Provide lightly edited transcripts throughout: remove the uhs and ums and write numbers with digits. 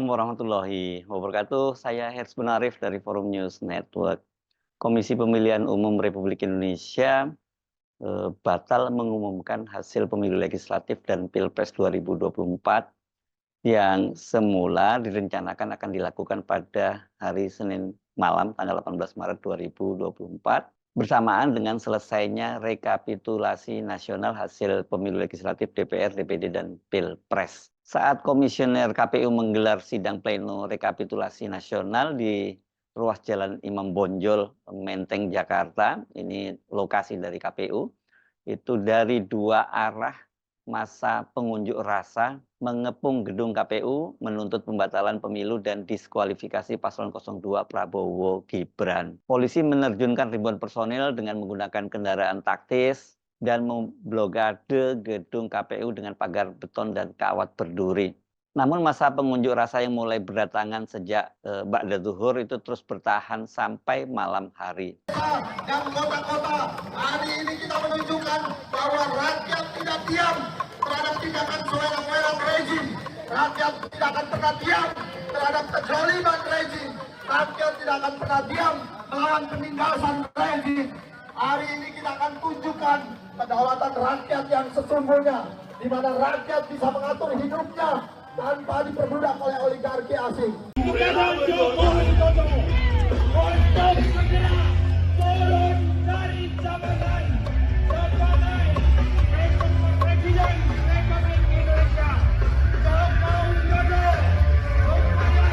warahmatullahi wabarakatuh. Saya Hersman Arif dari Forum News Network. Komisi Pemilihan Umum Republik Indonesia batal mengumumkan hasil pemilu legislatif dan Pilpres 2024 yang semula direncanakan akan dilakukan pada hari Senin malam tanggal 18 Maret 2024 bersamaan dengan selesainya rekapitulasi nasional hasil pemilu legislatif DPR, DPD, dan Pilpres. Saat Komisioner KPU menggelar sidang pleno rekapitulasi nasional di ruas Jalan Imam Bonjol, Menteng, Jakarta, ini lokasi dari KPU, itu dari dua arah massa pengunjuk rasa mengepung gedung KPU menuntut pembatalan pemilu dan diskualifikasi paslon 02 Prabowo Gibran. Polisi menerjunkan ribuan personil dengan menggunakan kendaraan taktis dan memblokade gedung KPU dengan pagar beton dan kawat berduri. Namun masa pengunjuk rasa yang mulai berdatangan sejak ba'da zuhur itu terus bertahan sampai malam hari. Dan kota-kota, hari ini kita menunjukkan bahwa rakyat tidak diam terhadap tindakan sewenang-wenang rezim. Rakyat tidak akan pernah diam terhadap kezaliman rezim. Rakyat tidak akan pernah diam melawan penindasan rezim. Hari ini kita akan tunjukkan kedaulatan rakyat yang sesungguhnya, di mana rakyat bisa mengatur hidupnya tanpa diperbudak oleh oligarki asing. Turun dari jabatan sebagai Presiden Republik Indonesia. Joko Widodo supaya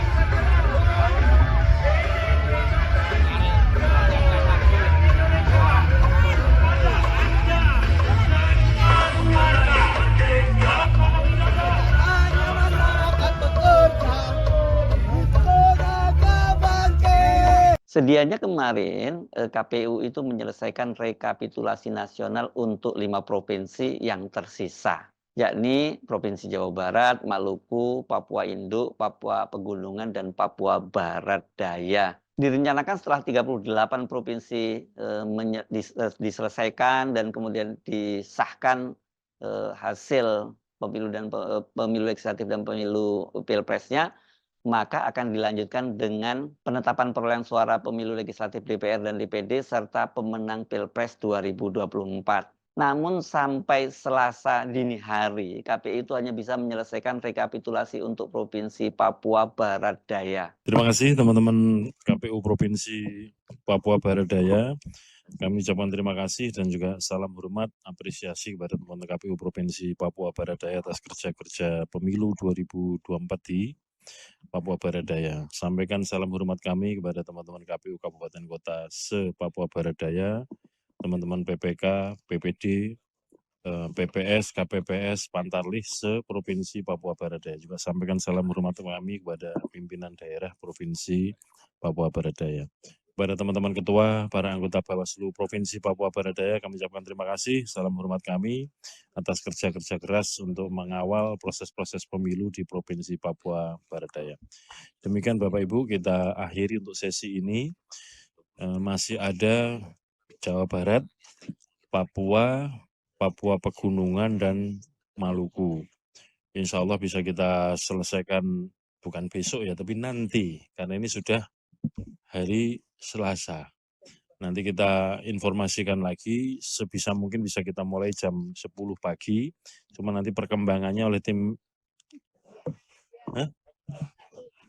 Sedianya kemarin KPU itu menyelesaikan rekapitulasi nasional untuk 5 provinsi yang tersisa, yakni Provinsi Jawa Barat, Maluku, Papua Induk, Papua Pegunungan, dan Papua Barat Daya. Direncanakan setelah 38 provinsi diselesaikan dan kemudian disahkan hasil pemilu legislatif dan pemilu pilpresnya, maka akan dilanjutkan dengan penetapan perolehan suara pemilu legislatif DPR dan DPD serta pemenang Pilpres 2024. Namun sampai Selasa dini hari, KPU itu hanya bisa menyelesaikan rekapitulasi untuk Provinsi Papua Barat Daya. Terima kasih teman-teman KPU Provinsi Papua Barat Daya. Kami ucapkan terima kasih dan juga salam hormat, apresiasi kepada teman-teman KPU Provinsi Papua Barat Daya atas kerja-kerja pemilu 2024 di Papua Barat Daya. Sampaikan salam hormat kami kepada teman-teman KPU Kabupaten Kota se-Papua Barat Daya, teman-teman PPK, PPD, PPS, KPPS, Pantarlih se-Provinsi Papua Barat Daya. Juga sampaikan salam hormat kami kepada pimpinan daerah Provinsi Papua Barat Daya. Kepada teman-teman ketua, para anggota Bawaslu Provinsi Papua Barat Daya, kami ucapkan terima kasih, salam hormat kami atas kerja-kerja keras untuk mengawal proses-proses pemilu di Provinsi Papua Barat Daya. Demikian Bapak Ibu, kita akhiri untuk sesi ini. Masih ada Jawa Barat, Papua, Papua Pegunungan, dan Maluku. Insya Allah bisa kita selesaikan bukan besok ya, tapi nanti, karena ini sudah hari Selasa. Nanti kita informasikan lagi, sebisa mungkin bisa kita mulai jam 10 pagi, cuma nanti perkembangannya oleh tim,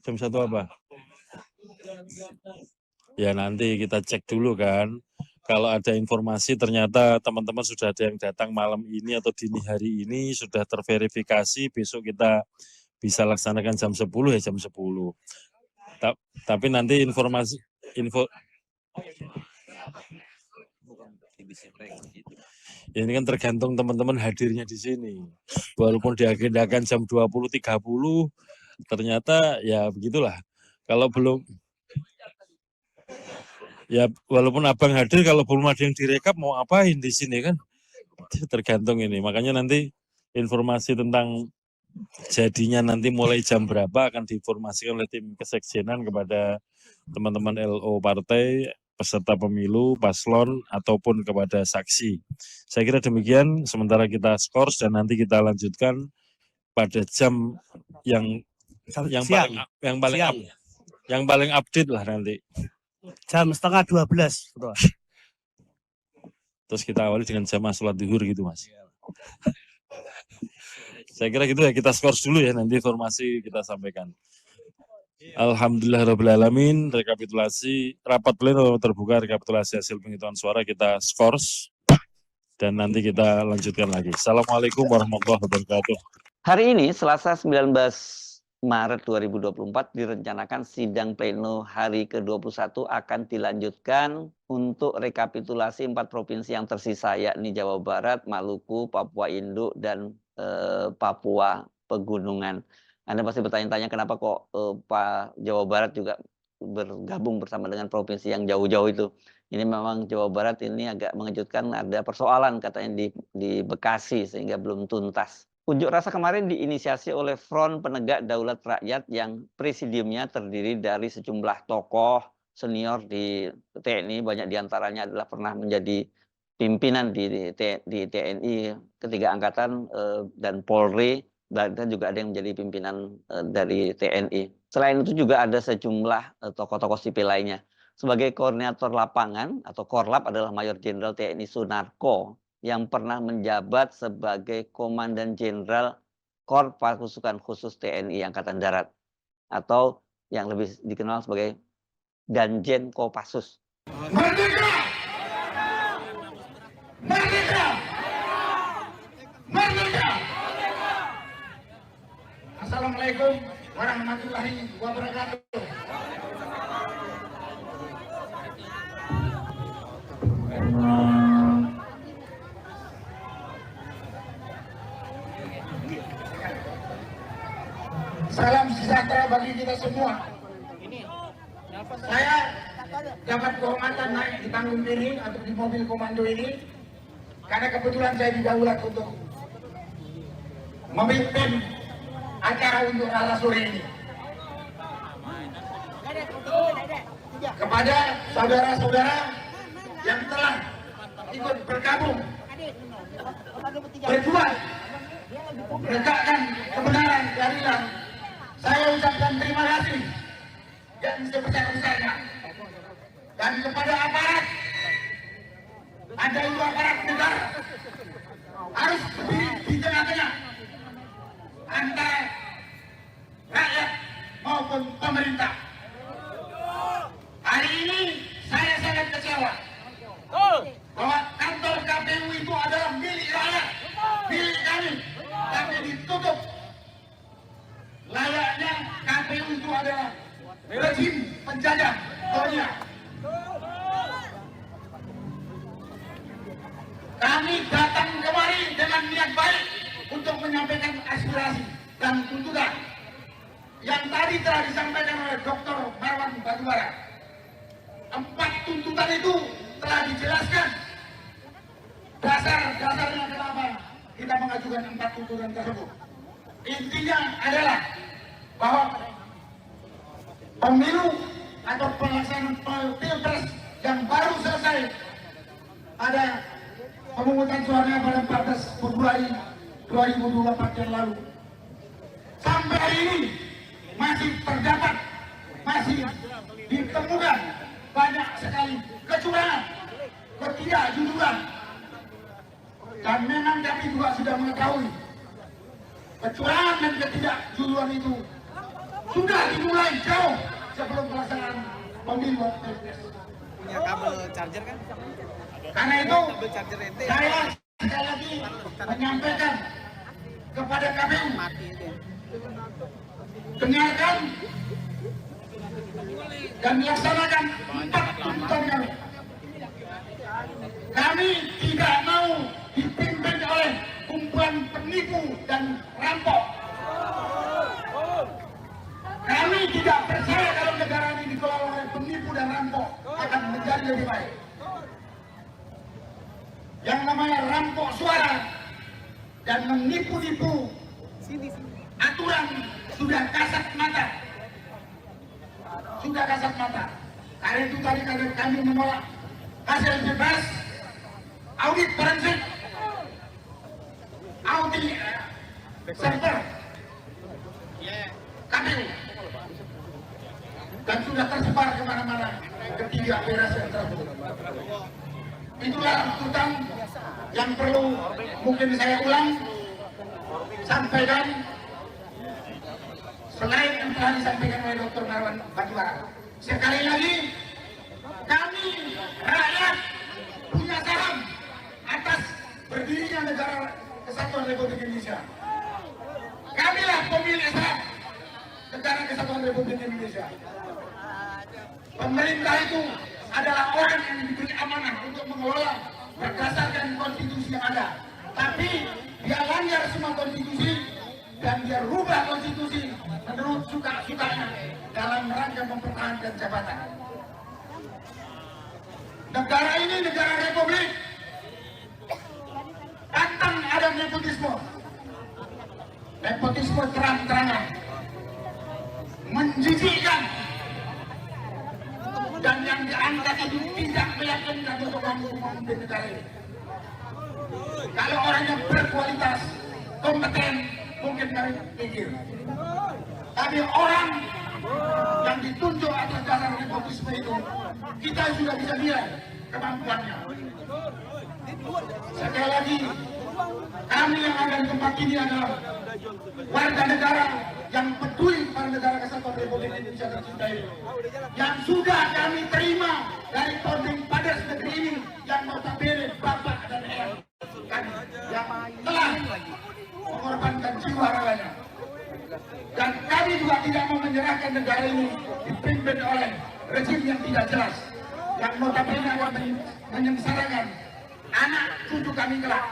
jam 1 apa? Ya nanti kita cek dulu kan, kalau ada informasi ternyata teman-teman sudah ada yang datang malam ini atau dini hari ini, sudah terverifikasi, besok kita bisa laksanakan jam 10 ya jam 10. Tapi nanti ya ini kan tergantung teman-teman hadirnya di sini. Walaupun diagendakan jam 20.30, ternyata ya begitulah. Kalau belum, ya walaupun abang hadir, kalau belum ada yang direkap mau apain di sini kan? Tergantung ini. Makanya nanti informasi tentang jadinya nanti mulai jam berapa akan diinformasikan oleh tim kesekjenan kepada teman-teman LO partai, peserta pemilu, paslon, ataupun kepada saksi. Saya kira demikian, sementara kita skors dan nanti kita lanjutkan pada jam yang Siang. yang paling update lah nanti. Jam 11:30, Ketua. Terus kita awali dengan jamaah sholat zuhur gitu, Mas. Saya kira gitu ya, kita skors dulu ya, nanti informasi kita sampaikan. Alhamdulillahirrahmanirrahim, rekapitulasi rapat pleno terbuka, rekapitulasi hasil penghitungan suara kita skors dan nanti kita lanjutkan lagi. Assalamualaikum warahmatullahi wabarakatuh. Hari ini Selasa 19 Maret 2024 direncanakan sidang pleno hari ke-21 akan dilanjutkan untuk rekapitulasi 4 provinsi yang tersisa, yakni Jawa Barat, Maluku, Papua Induk, dan Papua Pegunungan. Anda pasti bertanya-tanya kenapa kok Pak Jawa Barat juga bergabung bersama dengan provinsi yang jauh-jauh itu. Ini memang Jawa Barat ini agak mengejutkan, ada persoalan katanya di Bekasi sehingga belum tuntas. Unjuk rasa kemarin diinisiasi oleh Front Penegak Daulat Rakyat yang presidiumnya terdiri dari sejumlah tokoh senior di TNI, banyak diantaranya adalah pernah menjadi pimpinan di TNI ketiga angkatan dan Polri, dan juga ada yang menjadi pimpinan dari TNI. Selain itu juga ada sejumlah tokoh-tokoh sipil lainnya. Sebagai koordinator lapangan atau Korlap adalah Mayor Jenderal TNI Sunarko yang pernah menjabat sebagai Komandan Jenderal Korps Pasukan Khusus TNI Angkatan Darat atau yang lebih dikenal sebagai Danjen Kopassus. Merdeka! Merdeka! Merdeka! Assalamualaikum warahmatullahi wabarakatuh. Salam sejahtera bagi kita semua. Saya dapat kehormatan naik di panggung ini atau di mobil komando ini karena kebetulan saya didaulat untuk memimpin acara unjuk rasa sore ini. Kepada saudara-saudara yang telah ikut bergabung berjuang menegakkan kebenaran keadilan, saya ucapkan terima kasih yang sebesar-besarnya. Dan kepada aparat, Anda itu aparat negara, harus berdiri di tengah-tengah antara rakyat maupun pemerintah. Hari ini saya sangat kecewa bahwa kantor KPU itu adalah milik rakyat, milik kami, tapi ditutup. Layaknya KPU itu adalah rezim penjajah dunia. Kami datang kemari dengan niat baik untuk menyampaikan aspirasi dan tuntutan yang tadi telah disampaikan oleh Dr. Marwan Batubara. 4 tuntutan itu telah dijelaskan dasar-dasarnya kenapa kita mengajukan 4 tuntutan tersebut. Intinya adalah bahwa pemilu atau pelaksanaan pilpres yang baru selesai ada pemungutan suaranya pada 14 Februari 2024 yang lalu. Sampai hari ini masih ditemukan banyak sekali kecurangan, ketidakjujuran, dan memang kami juga sudah mengetahui kecurangan dan ketidakjujuran itu sudah dimulai jauh sebelum pelaksanaan pemilu pilpres. Punya kabel charger kan? Karena itu Kabel charger ente. saya sekali lagi menyampaikan kepada KPU, Mati itu. dengarkan dan laksanakan 4 tuntutan kami. Kami tidak mau dipimpin oleh kumpulan penipu dan rampok. Kami tidak percaya kalau negara ini dikelola oleh penipu dan rampok akan menjadi lebih baik. Yang namanya rampok suara dan menipu-nipu aturan sudah kasat mata. Karena itu tadi kami menolak hasil bebas audit forensik, audit server KPU. dan sudah tersebar kemana-mana ketiga generasi yang tersebut. Itulah tuntutan yang perlu mungkin saya ulang, sampaikan selain yang telah disampaikan oleh Dr. Marwan Batubara. Sekali lagi, kami rakyat punya saham atas berdirinya negara Kesatuan Republik Indonesia. Kamilah pemilik saham negara Kesatuan Republik Indonesia. Pemerintah itu adalah orang yang diberi amanah untuk mengelola berdasarkan konstitusi yang ada. Tapi dia langgar semua konstitusi dan dia rubah konstitusi menurut suka-sukanya dalam rangka mempertahankan jabatan. Negara ini negara republik. Tantang ada nepotisme. Nepotisme terang-terangan. Menjijikkan. Dan yang diangkat itu tidak meyakinkan untuk memimpin negara ini. Kalau orangnya berkualitas, kompeten, mungkin kami pikir. Tapi orang yang ditunjuk atas dasar nepotisme itu, kita sudah bisa lihat kemampuannya. Sekali lagi, kami yang ada di tempat ini adalah warga negara yang peduli pada negara Kesatuan Republik Indonesia tercintai, yang sudah kami terima dari founding fathers negeri ini, yang notabene bapak dan eyang kami, yang telah mengorbankan jiwa raganya. Dan kami juga tidak mau menyerahkan negara ini dipimpin oleh rezim yang tidak jelas, yang notabene akan menyengsarakan anak cucu kami kelak.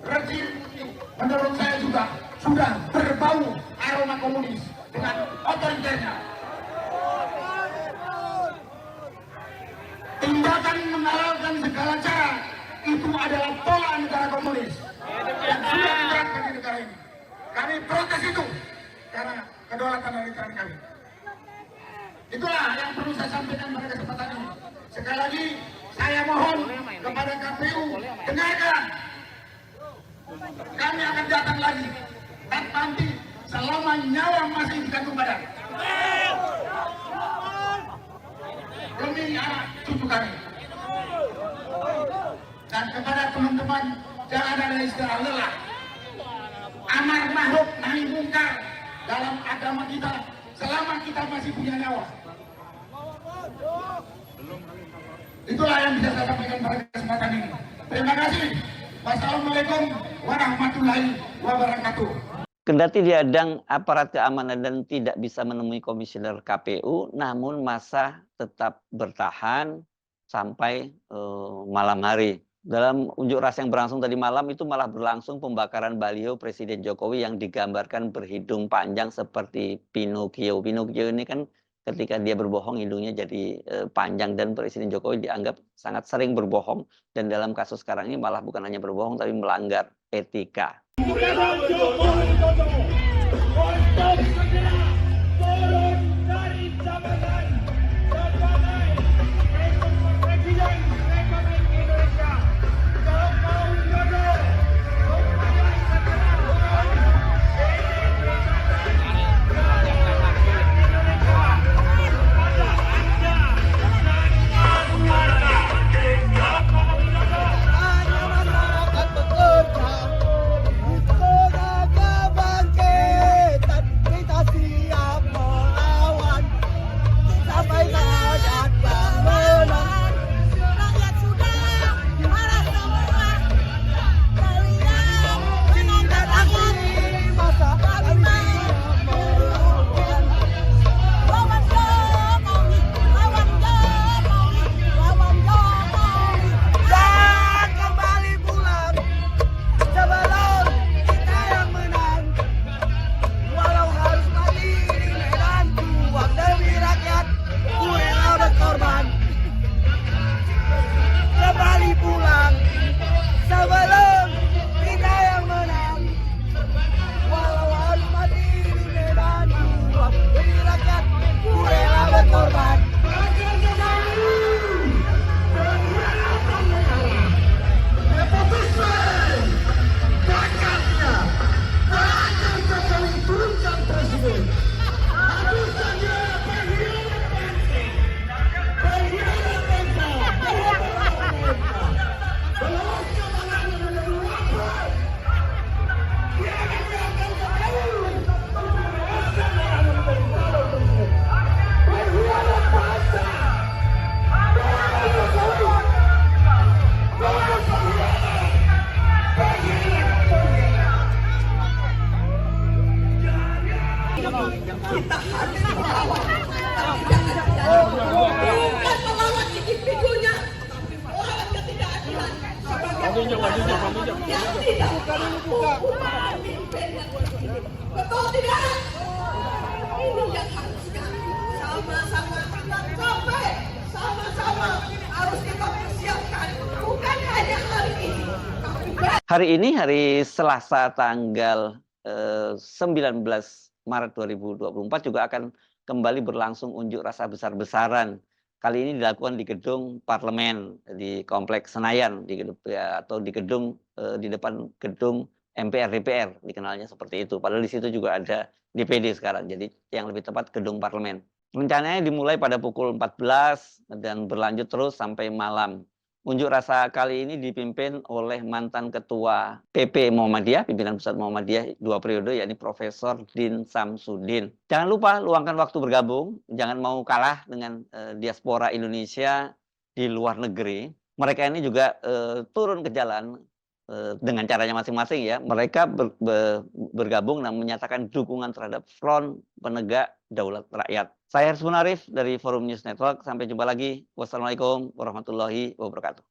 Rezim menurut saya juga sudah berbau aroma komunis dengan otoriternya. Tindakan menghalalkan segala cara itu adalah pola negara komunis yang sudah diterapkan di negara ini. Kami protes itu karena kedaulatan dan netralitas kami. Itulah yang perlu saya sampaikan pada kesempatan ini. Sekali lagi saya mohon kepada KPU, dengarkan. Kami akan datang lagi dan nanti selama nyawa masih di kandung badan demi anak cucu kami. Dan kepada teman-teman, jangan ada istilah lelah. Amar ma'ruf nahi mungkar dalam agama kita selama kita masih punya nyawa. Itulah yang bisa saya sampaikan pada kesempatan ini. Terima kasih. Wassalamualaikum warahmatullahi wabarakatuh. Kendati dihadang aparat keamanan dan tidak bisa menemui komisioner KPU, namun massa tetap bertahan sampai malam hari. Dalam unjuk rasa yang berlangsung tadi malam itu malah berlangsung pembakaran baliho Presiden Jokowi yang digambarkan berhidung panjang seperti Pinocchio. Pinocchio ini kan ketika dia berbohong hidungnya jadi panjang, dan Presiden Jokowi dianggap sangat sering berbohong, dan dalam kasus sekarang ini malah bukan hanya berbohong tapi melanggar etika. Presiden Joko Widodo untuk segera turun dari jabatan sebagai Presiden Republik Indonesia. Joko Widodo supaya segera kita harus melawan. Bukan melawan individunya, tapi melawan ketidakadilan. Sebagai yang tidak mampu memimpin negeri ini. Betul tidak? Ini yang harusnya sama-sama kita capai, sama-sama harus kita persiapkan. Bukan hanya hari ini, tapi Hari ini hari Selasa tanggal 19 Maret 2024 juga akan kembali berlangsung unjuk rasa besar-besaran. Kali ini dilakukan di gedung parlemen di Kompleks Senayan atau di gedung di depan gedung MPR DPR, dikenalnya seperti itu. Padahal di situ juga ada DPD sekarang. Jadi yang lebih tepat gedung parlemen. Rencananya dimulai pada pukul 14 dan berlanjut terus sampai malam. Unjuk rasa kali ini dipimpin oleh mantan ketua PP Muhammadiyah, pimpinan pusat Muhammadiyah 2 periode, yakni Profesor Din Samsudin. Jangan lupa luangkan waktu bergabung, jangan mau kalah dengan diaspora Indonesia di luar negeri. Mereka ini juga turun ke jalan dengan caranya masing-masing ya. Mereka bergabung dan menyatakan dukungan terhadap Front Penegak Daulat Rakyat. Saya Hersman Arif dari Forum News Network. Sampai jumpa lagi. Wassalamualaikum warahmatullahi wabarakatuh.